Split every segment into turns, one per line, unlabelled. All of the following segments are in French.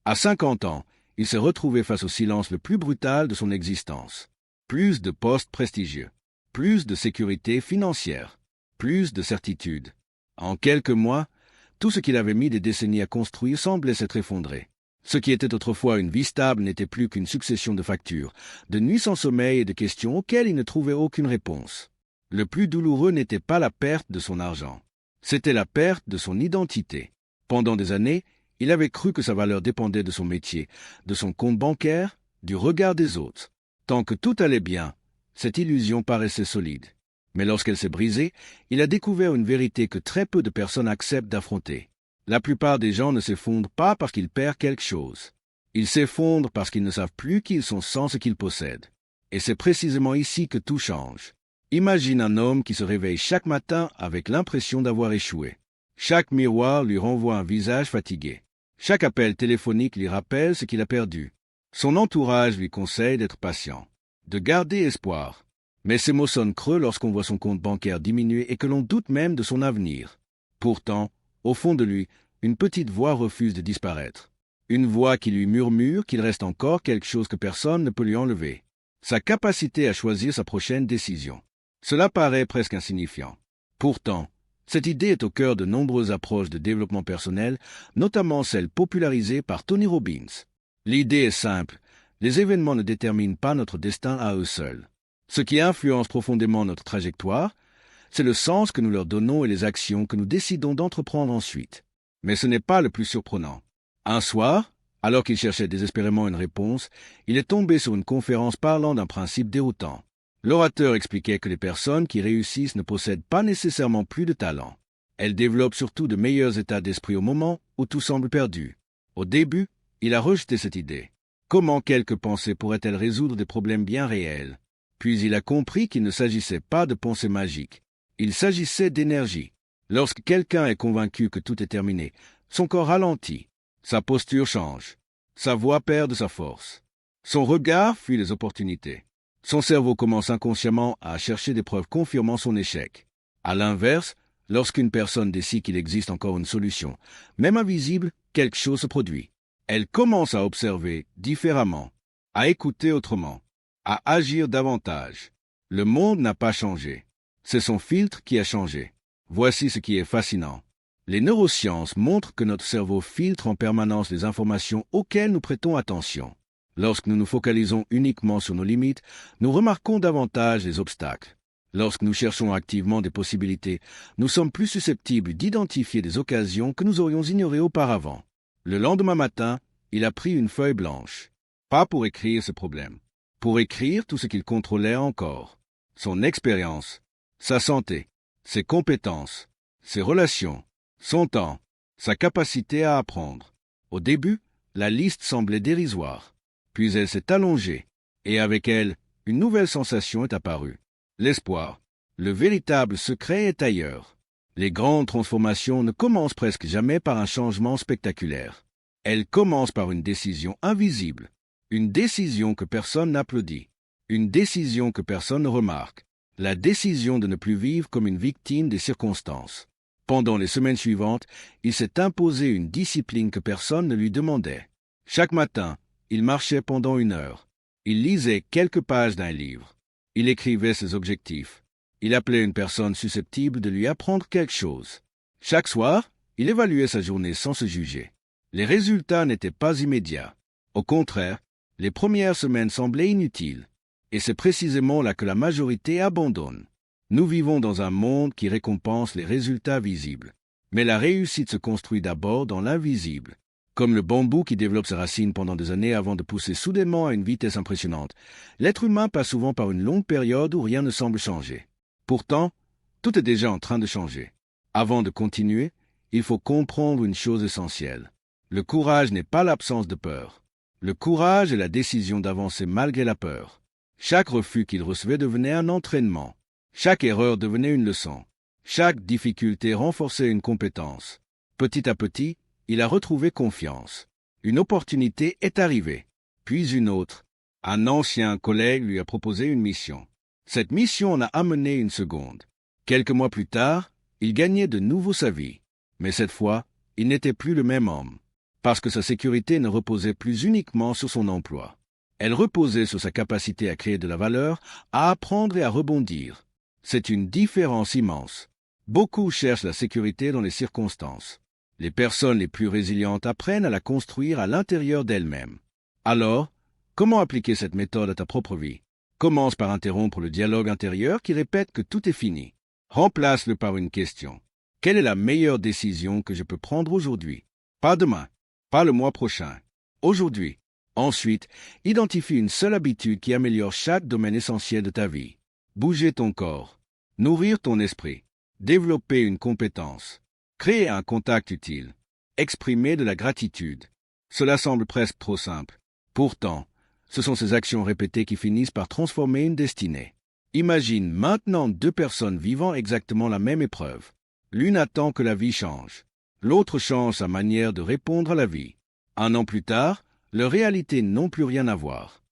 À 50 ans, il s'est retrouvé face au silence le plus brutal de son existence. Plus de postes prestigieux, plus de sécurité financière, plus de certitude. En quelques mois, tout ce qu'il avait mis des décennies à construire semblait s'être effondré. Ce qui était autrefois une vie stable n'était plus qu'une succession de factures, de nuits sans sommeil et de questions auxquelles il ne trouvait aucune réponse. Le plus douloureux n'était pas la perte de son argent, c'était la perte de son identité. Pendant des années, il avait cru que sa valeur dépendait de son métier, de son compte bancaire, du regard des autres. Tant que tout allait bien, cette illusion paraissait solide. Mais lorsqu'elle s'est brisée, il a découvert une vérité que très peu de personnes acceptent d'affronter. La plupart des gens ne s'effondrent pas parce qu'ils perdent quelque chose. Ils s'effondrent parce qu'ils ne savent plus qui ils sont sans ce qu'ils possèdent. Et c'est précisément ici que tout change. Imagine un homme qui se réveille chaque matin avec l'impression d'avoir échoué. Chaque miroir lui renvoie un visage fatigué. Chaque appel téléphonique lui rappelle ce qu'il a perdu. Son entourage lui conseille d'être patient, de garder espoir. Mais ces mots sonnent creux lorsqu'on voit son compte bancaire diminuer et que l'on doute même de son avenir. Pourtant, au fond de lui, une petite voix refuse de disparaître. Une voix qui lui murmure qu'il reste encore quelque chose que personne ne peut lui enlever. Sa capacité à choisir sa prochaine décision. Cela paraît presque insignifiant. Pourtant, cette idée est au cœur de nombreuses approches de développement personnel, notamment celle popularisée par Tony Robbins. L'idée est simple, les événements ne déterminent pas notre destin à eux seuls. Ce qui influence profondément notre trajectoire, c'est le sens que nous leur donnons et les actions que nous décidons d'entreprendre ensuite. Mais ce n'est pas le plus surprenant. Un soir, alors qu'il cherchait désespérément une réponse, il est tombé sur une conférence parlant d'un principe déroutant. L'orateur expliquait que les personnes qui réussissent ne possèdent pas nécessairement plus de talent. Elles développent surtout de meilleurs états d'esprit au moment où tout semble perdu. Au début, il a rejeté cette idée. Comment quelques pensées pourraient-elles résoudre des problèmes bien réels? Puis il a compris qu'il ne s'agissait pas de pensées magiques. Il s'agissait d'énergie. Lorsque quelqu'un est convaincu que tout est terminé, son corps ralentit, sa posture change, sa voix perd de sa force. Son regard fuit les opportunités. Son cerveau commence inconsciemment à chercher des preuves confirmant son échec. À l'inverse, lorsqu'une personne décide qu'il existe encore une solution, même invisible, quelque chose se produit. Elle commence à observer différemment, à écouter autrement, à agir davantage. Le monde n'a pas changé. C'est son filtre qui a changé. Voici ce qui est fascinant. Les neurosciences montrent que notre cerveau filtre en permanence les informations auxquelles nous prêtons attention. Lorsque nous nous focalisons uniquement sur nos limites, nous remarquons davantage les obstacles. Lorsque nous cherchons activement des possibilités, nous sommes plus susceptibles d'identifier des occasions que nous aurions ignorées auparavant. Le lendemain matin, il a pris une feuille blanche. Pas pour écrire ce problème. Pour écrire tout ce qu'il contrôlait encore. Son expérience, sa santé, ses compétences, ses relations, son temps, sa capacité à apprendre. Au début, la liste semblait dérisoire. Puis elle s'est allongée, et avec elle, une nouvelle sensation est apparue. L'espoir. Le véritable secret est ailleurs. Les grandes transformations ne commencent presque jamais par un changement spectaculaire. Elles commencent par une décision invisible. Une décision que personne n'applaudit. Une décision que personne ne remarque. La décision de ne plus vivre comme une victime des circonstances. Pendant les semaines suivantes, il s'est imposé une discipline que personne ne lui demandait. Chaque matin, il marchait pendant 1 heure. Il lisait quelques pages d'un livre. Il écrivait ses objectifs. Il appelait une personne susceptible de lui apprendre quelque chose. Chaque soir, il évaluait sa journée sans se juger. Les résultats n'étaient pas immédiats. Au contraire, les premières semaines semblaient inutiles. Et c'est précisément là que la majorité abandonne. Nous vivons dans un monde qui récompense les résultats visibles. Mais la réussite se construit d'abord dans l'invisible. Comme le bambou qui développe ses racines pendant des années avant de pousser soudainement à une vitesse impressionnante, l'être humain passe souvent par une longue période où rien ne semble changer. Pourtant, tout est déjà en train de changer. Avant de continuer, il faut comprendre une chose essentielle. Le courage n'est pas l'absence de peur. Le courage est la décision d'avancer malgré la peur. Chaque refus qu'il recevait devenait un entraînement. Chaque erreur devenait une leçon. Chaque difficulté renforçait une compétence. Petit à petit, il a retrouvé confiance. Une opportunité est arrivée, puis une autre. Un ancien collègue lui a proposé une mission. Cette mission en a amené une seconde. Quelques mois plus tard, il gagnait de nouveau sa vie. Mais cette fois, il n'était plus le même homme. parce que sa sécurité ne reposait plus uniquement sur son emploi. Elle reposait sur sa capacité à créer de la valeur, à apprendre et à rebondir. C'est une différence immense. Beaucoup cherchent la sécurité dans les circonstances. Les personnes les plus résilientes apprennent à la construire à l'intérieur d'elles-mêmes. Alors, comment appliquer cette méthode à ta propre vie? Commence par interrompre le dialogue intérieur qui répète que tout est fini. Remplace-le par une question. Quelle est la meilleure décision que je peux prendre aujourd'hui? Pas demain, pas le mois prochain. Aujourd'hui. Ensuite, identifie une seule habitude qui améliore chaque domaine essentiel de ta vie. Bouger ton corps, nourrir ton esprit, développer une compétence, créer un contact utile, exprimer de la gratitude. Cela semble presque trop simple. Pourtant, ce sont ces actions répétées qui finissent par transformer une destinée. Imagine maintenant deux personnes vivant exactement la même épreuve. L'une attend que la vie change. L'autre change sa manière de répondre à la vie. 1 an plus tard, leurs réalités n'ont plus rien à voir.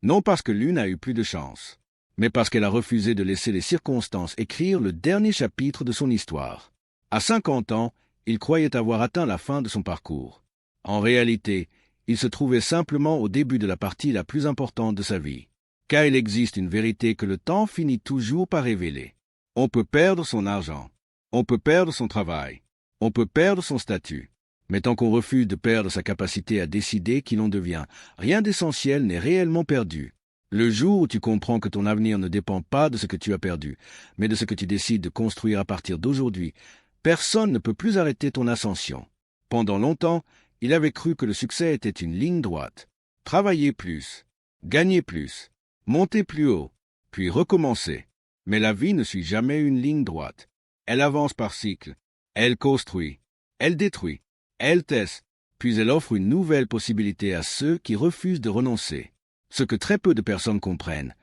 Non parce que l'une a eu plus de chance, mais parce qu'elle a refusé de laisser les circonstances écrire le dernier chapitre de son histoire. À 50 ans, il croyait avoir atteint la fin de son parcours. En réalité, il se trouvait simplement au début de la partie la plus importante de sa vie. Car il existe une vérité que le temps finit toujours par révéler. On peut perdre son argent, on peut perdre son travail, on peut perdre son statut. Mais tant qu'on refuse de perdre sa capacité à décider qui l'on devient, rien d'essentiel n'est réellement perdu. Le jour où tu comprends que ton avenir ne dépend pas de ce que tu as perdu, mais de ce que tu décides de construire à partir d'aujourd'hui, personne ne peut plus arrêter ton ascension. Pendant longtemps, il avait cru que le succès était une ligne droite. Travailler plus, gagner plus, monter plus haut, puis recommencer. Mais la vie ne suit jamais une ligne droite. Elle avance par cycles. Elle construit. Elle détruit. Elle teste, puis elle offre une nouvelle possibilité à ceux qui refusent de renoncer. Ce que très peu de personnes comprennent,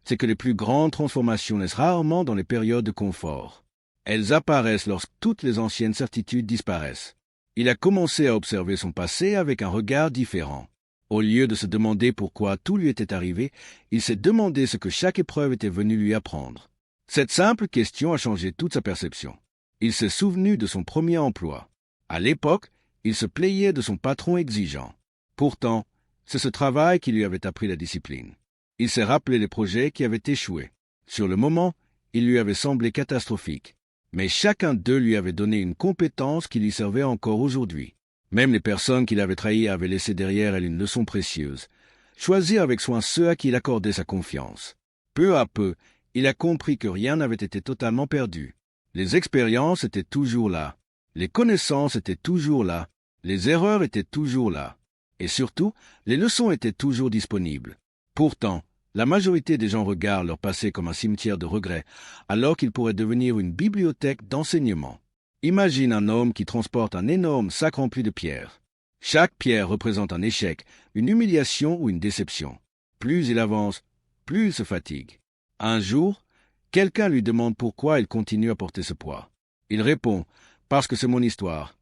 c'est que les plus grandes transformations naissent rarement dans les périodes de confort. Elles apparaissent lorsque toutes les anciennes certitudes disparaissent. Il a commencé à observer son passé avec un regard différent. Au lieu de se demander pourquoi tout lui était arrivé, il s'est demandé ce que chaque épreuve était venue lui apprendre. Cette simple question a changé toute sa perception. Il s'est souvenu de son premier emploi. À l'époque, il se plaignait de son patron exigeant. Pourtant, c'est ce travail qui lui avait appris la discipline. Il s'est rappelé les projets qui avaient échoué. Sur le moment, ils lui avaient semblé catastrophiques. Mais chacun d'eux lui avait donné une compétence qui lui servait encore aujourd'hui. Même les personnes qu'il avait trahies avaient laissé derrière elles une leçon précieuse. Choisir avec soin ceux à qui il accordait sa confiance. Peu à peu, il a compris que rien n'avait été totalement perdu. Les expériences étaient toujours là. Les connaissances étaient toujours là, les erreurs étaient toujours là, et surtout, les leçons étaient toujours disponibles. Pourtant, la majorité des gens regardent leur passé comme un cimetière de regrets, alors qu'il pourrait devenir une bibliothèque d'enseignement. Imagine un homme qui transporte un énorme sac rempli de pierres. Chaque pierre représente un échec, une humiliation ou une déception. Plus il avance, plus il se fatigue. Un jour, quelqu'un lui demande pourquoi il continue à porter ce poids. Il répond « Parce que c'est mon histoire ».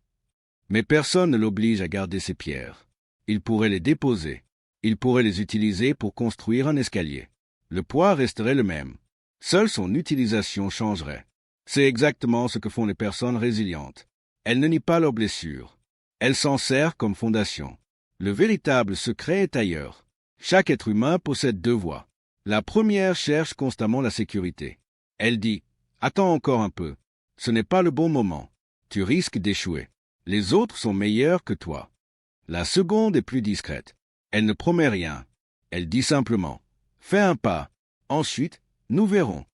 Mais personne ne l'oblige à garder ses pierres. Il pourrait les déposer. Il pourrait les utiliser pour construire un escalier. Le poids resterait le même. Seule son utilisation changerait. C'est exactement ce que font les personnes résilientes. Elles ne nient pas leurs blessures. Elles s'en servent comme fondation. Le véritable secret est ailleurs. Chaque être humain possède 2 voies. La première cherche constamment la sécurité. Elle dit « Attends encore un peu. Ce n'est pas le bon moment. Tu risques d'échouer. Les autres sont meilleurs que toi. » La seconde est plus discrète. Elle ne promet rien. Elle dit simplement « Fais un pas. Ensuite, nous verrons. »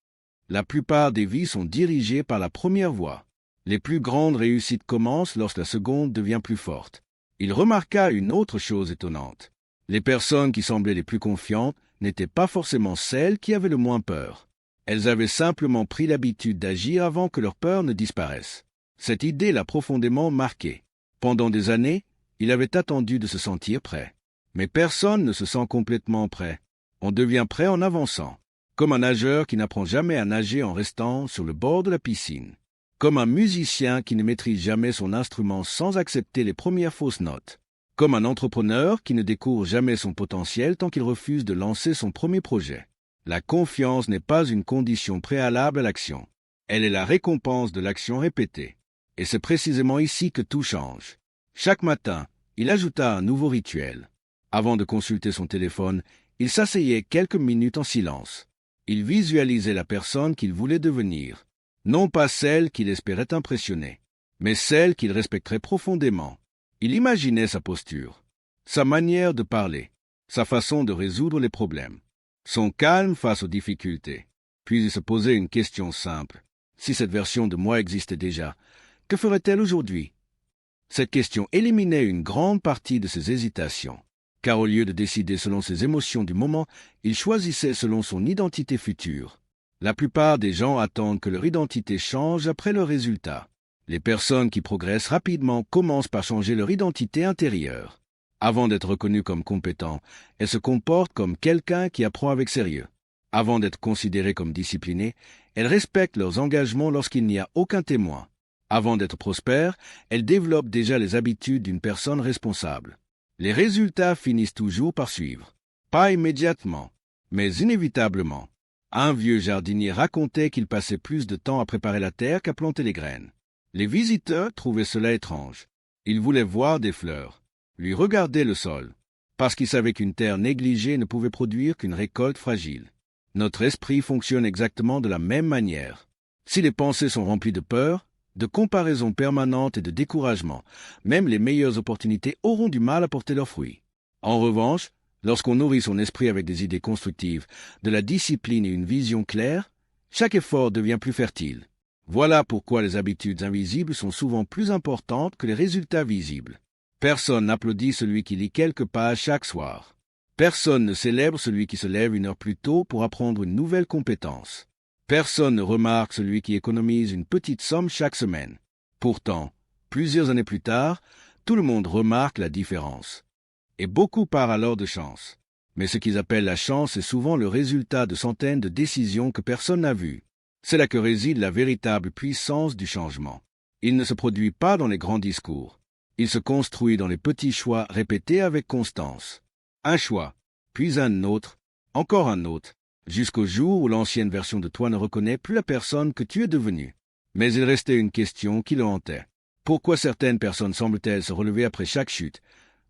La plupart des vies sont dirigées par la première voie. Les plus grandes réussites commencent lorsque la seconde devient plus forte. Il remarqua une autre chose étonnante. Les personnes qui semblaient les plus confiantes n'étaient pas forcément celles qui avaient le moins peur. Elles avaient simplement pris l'habitude d'agir avant que leur peur ne disparaisse. Cette idée l'a profondément marqué. Pendant des années, il avait attendu de se sentir prêt. Mais personne ne se sent complètement prêt. On devient prêt en avançant. Comme un nageur qui n'apprend jamais à nager en restant sur le bord de la piscine. Comme un musicien qui ne maîtrise jamais son instrument sans accepter les premières fausses notes. Comme un entrepreneur qui ne découvre jamais son potentiel tant qu'il refuse de lancer son premier projet. La confiance n'est pas une condition préalable à l'action. Elle est la récompense de l'action répétée. Et c'est précisément ici que tout change. Chaque matin, Il ajouta un nouveau rituel. Avant de consulter son téléphone, il s'asseyait quelques minutes en silence. Il visualisait la personne qu'il voulait devenir, non pas celle qu'il espérait impressionner, mais celle qu'il respecterait profondément. Il imaginait sa posture, sa manière de parler, sa façon de résoudre les problèmes, son calme face aux difficultés. Puis il se posait une question simple. Si cette version de moi existait déjà, que ferait-elle aujourd'hui? Cette question éliminait une grande partie de ses hésitations, car au lieu de décider selon ses émotions du moment, il choisissait selon son identité future. La plupart des gens attendent que leur identité change après leur résultat. Les personnes qui progressent rapidement commencent par changer leur identité intérieure. Avant d'être reconnues comme compétents, elles se comportent comme quelqu'un qui apprend avec sérieux. Avant d'être considérées comme disciplinées, elles respectent leurs engagements lorsqu'il n'y a aucun témoin. Avant d'être prospères, elles développent déjà les habitudes d'une personne responsable. Les résultats finissent toujours par suivre. Pas immédiatement, mais inévitablement. Un vieux jardinier racontait qu'il passait plus de temps à préparer la terre qu'à planter les graines. Les visiteurs trouvaient cela étrange. Ils voulaient voir des fleurs, lui regarder le sol, parce qu'ils savaient qu'une terre négligée ne pouvait produire qu'une récolte fragile. Notre esprit fonctionne exactement de la même manière. Si les pensées sont remplies de peur, de comparaison permanente et de découragement, même les meilleures opportunités auront du mal à porter leurs fruits. En revanche, lorsqu'on nourrit son esprit avec des idées constructives, de la discipline et une vision claire, chaque effort devient plus fertile. Voilà pourquoi les habitudes invisibles sont souvent plus importantes que les résultats visibles. Personne n'applaudit celui qui lit quelques pages chaque soir. Personne ne célèbre celui qui se lève 1 heure plus tôt pour apprendre une nouvelle compétence. Personne ne remarque celui qui économise une petite somme chaque semaine. Pourtant, plusieurs années plus tard, tout le monde remarque la différence. Et beaucoup parlent alors de chance. Mais ce qu'ils appellent la chance est souvent le résultat de centaines de décisions que personne n'a vues. C'est là que réside la véritable puissance du changement. Il ne se produit pas dans les grands discours. Il se construit dans les petits choix répétés avec constance. Un choix, puis un autre, encore un autre, jusqu'au jour où l'ancienne version de toi ne reconnaît plus la personne que tu es devenue. Mais il restait une question qui le hantait. Pourquoi certaines personnes semblent-elles se relever après chaque chute,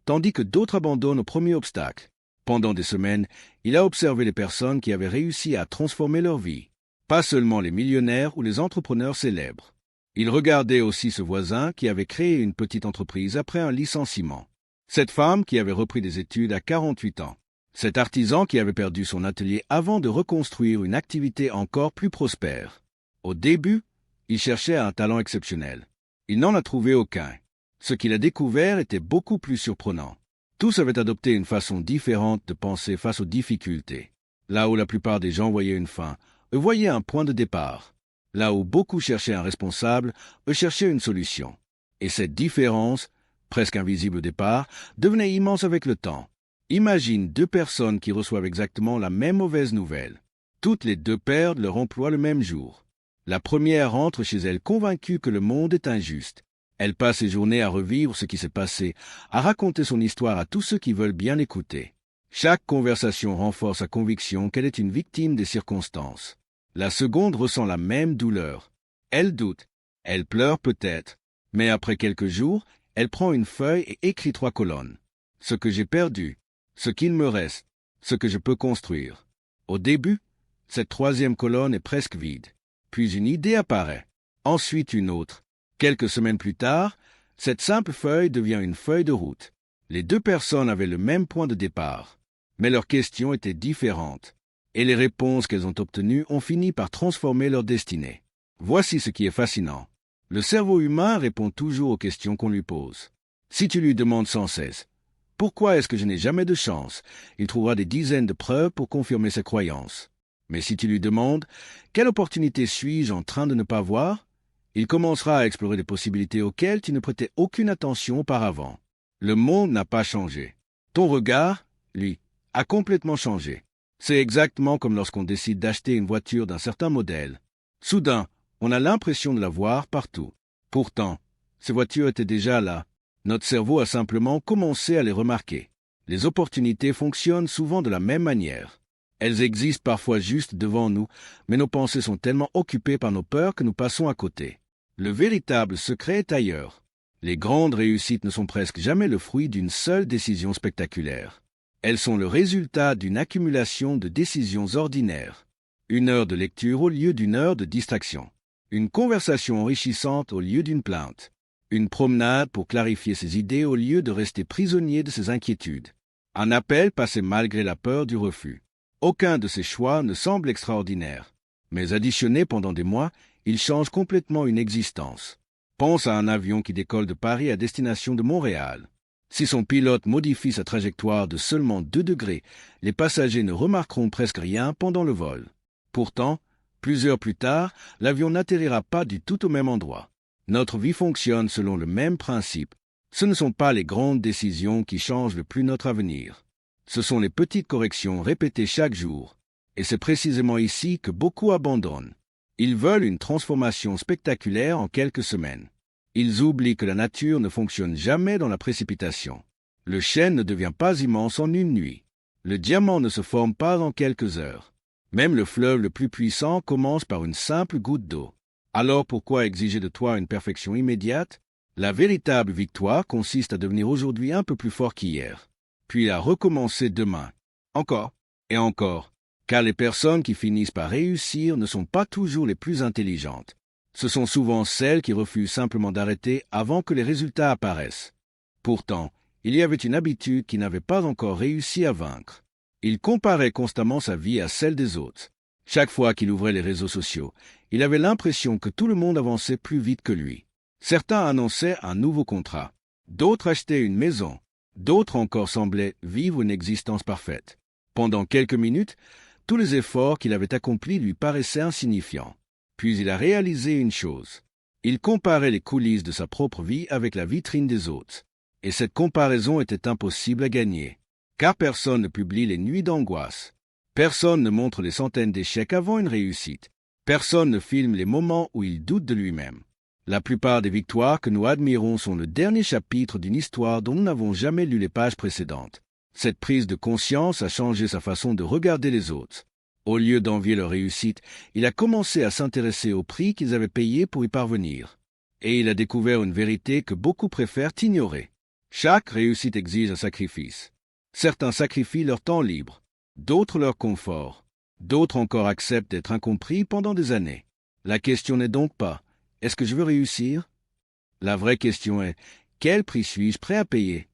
tandis que d'autres abandonnent au premier obstacle? Pendant des semaines, il a observé les personnes qui avaient réussi à transformer leur vie. Pas seulement les millionnaires ou les entrepreneurs célèbres. Il regardait aussi ce voisin qui avait créé une petite entreprise après un licenciement. Cette femme qui avait repris des études à 48 ans. Cet artisan qui avait perdu son atelier avant de reconstruire une activité encore plus prospère. Au début, il cherchait un talent exceptionnel. Il n'en a trouvé aucun. Ce qu'il a découvert était beaucoup plus surprenant. Tous avaient adopté une façon différente de penser face aux difficultés. Là où la plupart des gens voyaient une fin, eux voyaient un point de départ. Là où beaucoup cherchaient un responsable, eux cherchaient une solution. Et cette différence, presque invisible au départ, devenait immense avec le temps. Imagine 2 personnes qui reçoivent exactement la même mauvaise nouvelle. Toutes les 2 perdent leur emploi le même jour. La première rentre chez elle convaincue que le monde est injuste. Elle passe ses journées à revivre ce qui s'est passé, à raconter son histoire à tous ceux qui veulent bien écouter. Chaque conversation renforce sa conviction qu'elle est une victime des circonstances. La seconde ressent la même douleur. Elle doute, elle pleure peut-être, mais après quelques jours, elle prend une feuille et écrit 3 colonnes. Ce que j'ai perdu, ce qu'il me reste, ce que je peux construire. Au début, cette 3e colonne est presque vide. Puis une idée apparaît, ensuite une autre. Quelques semaines plus tard, cette simple feuille devient une feuille de route. Les 2 personnes avaient le même point de départ, mais leurs questions étaient différentes, et les réponses qu'elles ont obtenues ont fini par transformer leur destinée. Voici ce qui est fascinant. Le cerveau humain répond toujours aux questions qu'on lui pose. Si tu lui demandes sans cesse « Pourquoi est-ce que je n'ai jamais de chance ?», il trouvera des dizaines de preuves pour confirmer ses croyances. Mais si tu lui demandes « Quelle opportunité suis-je en train de ne pas voir ?», il commencera à explorer des possibilités auxquelles tu ne prêtais aucune attention auparavant. Le monde n'a pas changé. Ton regard, lui, a complètement changé. C'est exactement comme lorsqu'on décide d'acheter une voiture d'un certain modèle. Soudain, on a l'impression de la voir partout. Pourtant, ces voitures étaient déjà là. Notre cerveau a simplement commencé à les remarquer. Les opportunités fonctionnent souvent de la même manière. Elles existent parfois juste devant nous, mais nos pensées sont tellement occupées par nos peurs que nous passons à côté. Le véritable secret est ailleurs. Les grandes réussites ne sont presque jamais le fruit d'une seule décision spectaculaire. Elles sont le résultat d'une accumulation de décisions ordinaires. 1 heure de lecture au lieu d'1 heure de distraction. Une conversation enrichissante au lieu d'une plainte. Une promenade pour clarifier ses idées au lieu de rester prisonnier de ses inquiétudes. Un appel passé malgré la peur du refus. Aucun de ces choix ne semble extraordinaire. Mais additionné pendant des mois, ils changent complètement une existence. Pense à un avion qui décolle de Paris à destination de Montréal. Si son pilote modifie sa trajectoire de seulement 2 degrés, les passagers ne remarqueront presque rien pendant le vol. Pourtant, plusieurs heures plus tard, l'avion n'atterrira pas du tout au même endroit. Notre vie fonctionne selon le même principe. Ce ne sont pas les grandes décisions qui changent le plus notre avenir. Ce sont les petites corrections répétées chaque jour. Et c'est précisément ici que beaucoup abandonnent. Ils veulent une transformation spectaculaire en quelques semaines. Ils oublient que la nature ne fonctionne jamais dans la précipitation. Le chêne ne devient pas immense en une nuit. Le diamant ne se forme pas en quelques heures. Même le fleuve le plus puissant commence par une simple goutte d'eau. Alors pourquoi exiger de toi une perfection immédiate? La véritable victoire consiste à devenir aujourd'hui un peu plus fort qu'hier, puis à recommencer demain, encore et encore, car les personnes qui finissent par réussir ne sont pas toujours les plus intelligentes. Ce sont souvent celles qui refusent simplement d'arrêter avant que les résultats apparaissent. Pourtant, il y avait une habitude qui n'avait pas encore réussi à vaincre. Il comparait constamment sa vie à celle des autres. Chaque fois qu'il ouvrait les réseaux sociaux, il avait l'impression que tout le monde avançait plus vite que lui. Certains annonçaient un nouveau contrat, d'autres achetaient une maison, d'autres encore semblaient vivre une existence parfaite. Pendant quelques minutes, tous les efforts qu'il avait accomplis lui paraissaient insignifiants. Puis il a réalisé une chose. Il comparait les coulisses de sa propre vie avec la vitrine des autres. Et cette comparaison était impossible à gagner. Car personne ne publie les nuits d'angoisse. Personne ne montre les centaines d'échecs avant une réussite. Personne ne filme les moments où il doute de lui-même. La plupart des victoires que nous admirons sont le dernier chapitre d'une histoire dont nous n'avons jamais lu les pages précédentes. Cette prise de conscience a changé sa façon de regarder les autres. Au lieu d'envier leur réussite, il a commencé à s'intéresser au prix qu'ils avaient payé pour y parvenir. Et il a découvert une vérité que beaucoup préfèrent ignorer. Chaque réussite exige un sacrifice. Certains sacrifient leur temps libre, d'autres leur confort, d'autres encore acceptent d'être incompris pendant des années. La question n'est donc pas « est-ce que je veux réussir ?» La vraie question est « quel prix suis-je prêt à payer ?»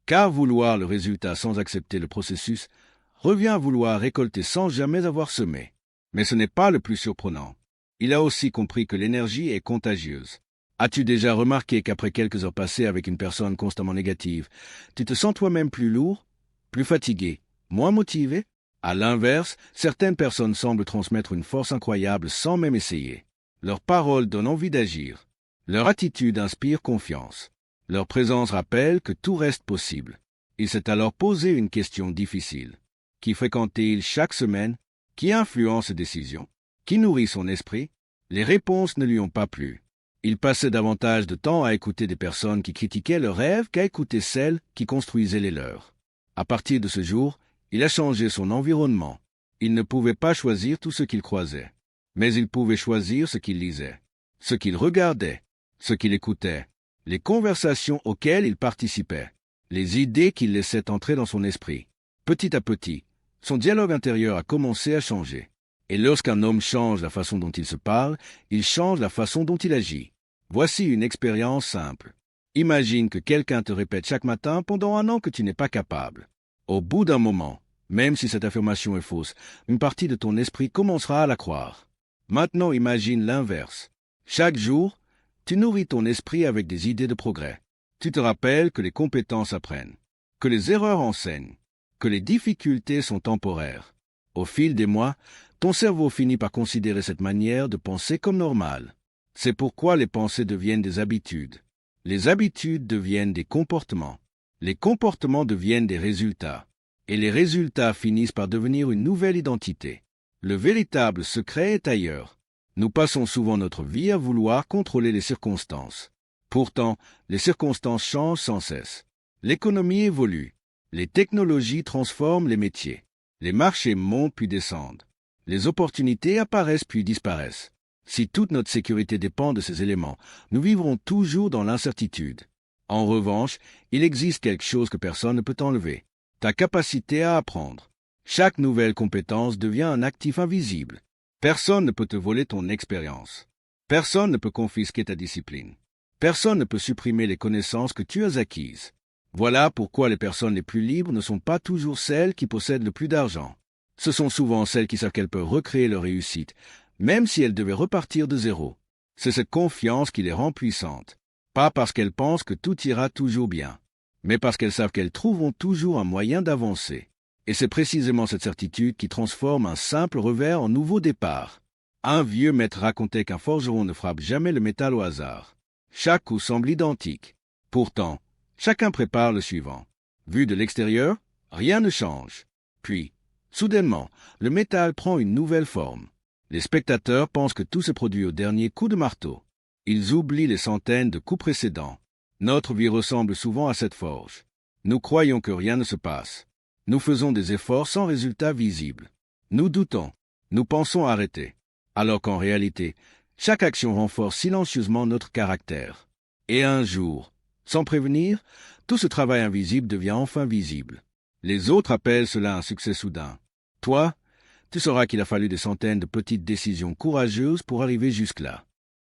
Car vouloir le résultat sans accepter le processus revient à vouloir récolter sans jamais avoir semé. Mais ce n'est pas le plus surprenant. Il a aussi compris que l'énergie est contagieuse. As-tu déjà remarqué qu'après quelques heures passées avec une personne constamment négative, tu te sens toi-même plus lourd, plus fatigué, moins motivé? À l'inverse, certaines personnes semblent transmettre une force incroyable sans même essayer. Leurs paroles donnent envie d'agir. Leur attitude inspire confiance. Leur présence rappelle que tout reste possible. Il s'est alors posé une question difficile. Qui fréquente-t-il chaque semaine? Qui influence ses décisions? Qui nourrit son esprit? Les réponses ne lui ont pas plu. Il passait davantage de temps à écouter des personnes qui critiquaient leurs rêves qu'à écouter celles qui construisaient les leurs. À partir de ce jour, il a changé son environnement. Il ne pouvait pas choisir tout ce qu'il croisait, mais il pouvait choisir ce qu'il lisait, ce qu'il regardait, ce qu'il écoutait, les conversations auxquelles il participait, les idées qu'il laissait entrer dans son esprit. Petit à petit, son dialogue intérieur a commencé à changer. Et lorsqu'un homme change la façon dont il se parle, il change la façon dont il agit. Voici une expérience simple. Imagine que quelqu'un te répète chaque matin pendant 1 an que tu n'es pas capable. Au bout d'un moment, même si cette affirmation est fausse, une partie de ton esprit commencera à la croire. Maintenant imagine l'inverse. Chaque jour, tu nourris ton esprit avec des idées de progrès. Tu te rappelles que les compétences apprennent, que les erreurs enseignent, que les difficultés sont temporaires. Au fil des mois, ton cerveau finit par considérer cette manière de penser comme normale. C'est pourquoi les pensées deviennent des habitudes. Les habitudes deviennent des comportements. Les comportements deviennent des résultats. Et les résultats finissent par devenir une nouvelle identité. Le véritable secret est ailleurs. Nous passons souvent notre vie à vouloir contrôler les circonstances. Pourtant, les circonstances changent sans cesse. L'économie évolue. Les technologies transforment les métiers. Les marchés montent puis descendent. Les opportunités apparaissent puis disparaissent. Si toute notre sécurité dépend de ces éléments, nous vivrons toujours dans l'incertitude. En revanche, il existe quelque chose que personne ne peut enlever. Ta capacité à apprendre. Chaque nouvelle compétence devient un actif invisible. Personne ne peut te voler ton expérience. Personne ne peut confisquer ta discipline. Personne ne peut supprimer les connaissances que tu as acquises. Voilà pourquoi les personnes les plus libres ne sont pas toujours celles qui possèdent le plus d'argent. Ce sont souvent celles qui savent qu'elles peuvent recréer leur réussite, même si elles devaient repartir de zéro. C'est cette confiance qui les rend puissantes. Pas parce qu'elles pensent que tout ira toujours bien, mais parce qu'elles savent qu'elles trouveront toujours un moyen d'avancer. Et c'est précisément cette certitude qui transforme un simple revers en nouveau départ. Un vieux maître racontait qu'un forgeron ne frappe jamais le métal au hasard. Chaque coup semble identique. Pourtant, chacun prépare le suivant. Vu de l'extérieur, rien ne change. Puis, soudainement, le métal prend une nouvelle forme. Les spectateurs pensent que tout se produit au dernier coup de marteau. Ils oublient les centaines de coups précédents. Notre vie ressemble souvent à cette forge. Nous croyons que rien ne se passe. Nous faisons des efforts sans résultat visible. Nous doutons. Nous pensons arrêter. Alors qu'en réalité, chaque action renforce silencieusement notre caractère. Et un jour, sans prévenir, tout ce travail invisible devient enfin visible. Les autres appellent cela un succès soudain. Toi, tu sauras qu'il a fallu des centaines de petites décisions courageuses pour arriver jusque-là.